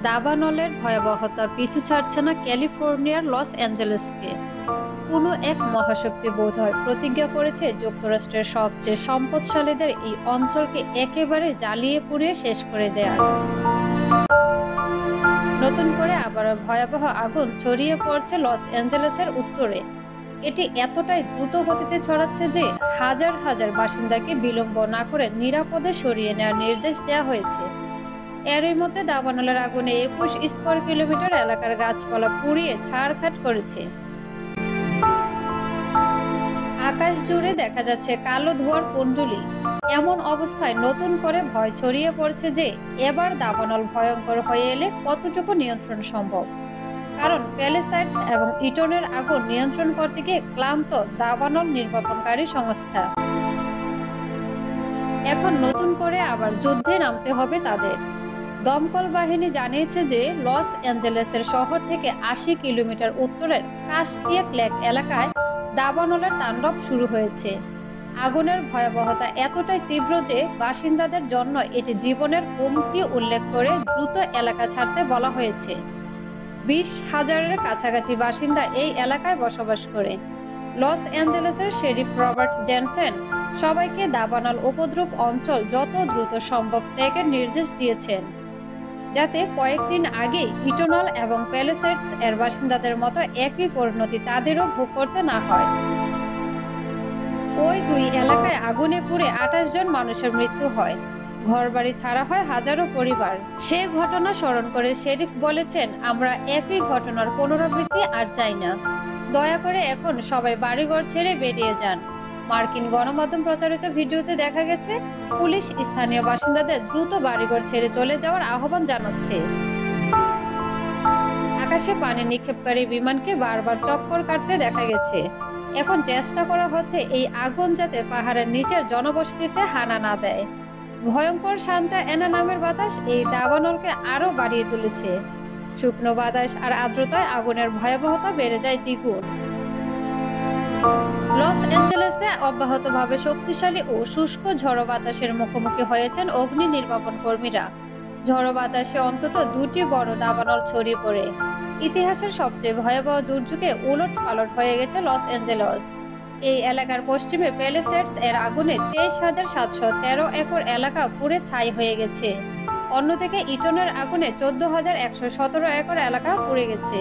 দাবানলের ভয়াবহতা পিছু ছাড়ছে না ক্যালিফোর্নিয়ার লস অ্যাঞ্জেলেসকে। কোনো এক মহাশক্তি বোধহয় প্রতিজ্ঞা করেছে যুক্তরাষ্ট্রের সবচেয়ে সম্পদশালীদের এই অঞ্চলকে একেবারে জ্বালিয়ে পুড়িয়ে শেষ করে দেয়ার। নতুন করে আবার ভয়াবহ আগুন ছড়িয়ে পড়ছে লস অ্যাঞ্জেলেসের উত্তরে। এটি এতটাই দ্রুত গতিতে ছড়াচ্ছে যে হাজার হাজার বাসিন্দাকে বিলম্ব না করে নিরাপদে সরিয়ে নেওয়ার নির্দেশ দেওয়া হয়েছে। এরই মধ্যে দাবানলের আগুনে ২১ স্কয়ার কিলোমিটার এলাকার গাছপালা পুড়িয়ে ছাড়খাট করেছে। আকাশ জুড়ে দেখা যাচ্ছে কালো ধোঁয়ার কুণ্ডলী। এমন অবস্থায় নতুন করে ভয় ছড়িয়ে পড়ছে যে এবার দাবানল ভয়ঙ্কর হয়ে এলে কতটুকু নিয়ন্ত্রণ সম্ভব। কারণ প্যালেসাইডস এবং ইটনের আগুন নিয়ন্ত্রণ করতে গিয়ে ক্লান্ত দাবানল নির্বাপনকারী সংস্থা। এখন নতুন করে আবার যুদ্ধে নামতে হবে তাদের। দমকল বাহিনী জানিয়েছে যে লস অ্যাঞ্জেলেসের শহর থেকে ৮০ কিলোমিটার উত্তরের কাস্টিয়াক লেক এলাকায় দাবানলের তাণ্ডব শুরু হয়েছে। আগুনের ভয়াবহতা এতটাই তীব্র যে বাসিন্দাদের জন্য এটি জীবনের হুমকি উল্লেখ করে দ্রুত এলাকা ছাড়তে বলা হয়েছে। ২০,০০০-এর কাছাকাছি বাসিন্দা এই এলাকায় বসবাস করে। লস অ্যাঞ্জেলেসের শেরিফ রবার্ট জেনসেন সবাইকে দাবানল উপদ্রব অঞ্চল যত দ্রুত সম্ভব ত্যাগের নির্দেশ দিয়েছেন, যাতে কয়েকদিন আগে ইটনল এবং প্যালেসাইডস এর বাসিন্দাদের মতো একই পরিণতি তাদেরও ভোগ করতে না হয়। ওই দুই এলাকায় আগুনে পুড়ে ২৮ জন মানুষের মৃত্যু হয়, ঘরবাড়ি ছাড়া হয় হাজারো পরিবার। সে ঘটনা স্মরণ করে শেরিফ বলেছেন, আমরা একই ঘটনার পুনরাবৃত্তি আর চাই না। দয়া করে এখন সবাই বাড়িঘর ছেড়ে বেরিয়ে যান। মার্কিন গণমাধ্যম প্রচারিত ভিডিওতে দেখা গেছে পুলিশ স্থানীয় বাসিন্দাদের দ্রুত বাড়িঘর ছেড়ে চলে যাওয়ার আহ্বান জানাচ্ছে। আকাশে পানি নিক্ষেপকারী বিমানকে বারবার চক্কর কাটতে দেখা গেছে। এখন চেষ্টা করা হচ্ছে এই আগুন যাতে পাহাড়ের নিচের জনবসতিতে হানা না দেয়। ভয়ঙ্কর সান্টা এনা নামের বাতাস এই দাবানলকে আরো বাড়িয়ে তুলেছে। শুকনো বাতাস আর আর্দ্রতায় আগুনের ভয়াবহতা বেড়ে যায় দ্বিগুণ। লস অ্যাঞ্জেলেসে অব্যাহতভাবে শক্তিশালী ও শুষ্ক ঝড়ো বাতাসের মুখোমুখি হয়েছেন অগ্নি নির্বাপন কর্মীরা। ঝড়ো বাতাসে অন্তত ২টি বড় দাবানল ছড়িয়ে পড়ে। ইতিহাসের সবচেয়ে ভয়াবহ দুর্যোগে উলট পালট হয়ে গেছে লস অ্যাঞ্জেলস। এই এলাকার পশ্চিমে প্যালেসাইডস এর আগুনে ২৩,৭১৩ একর এলাকা পুড়ে ছাই হয়ে গেছে। অন্যদিকে ইটনের আগুনে ১৪,১১৭ একর এলাকা পুড়ে গেছে।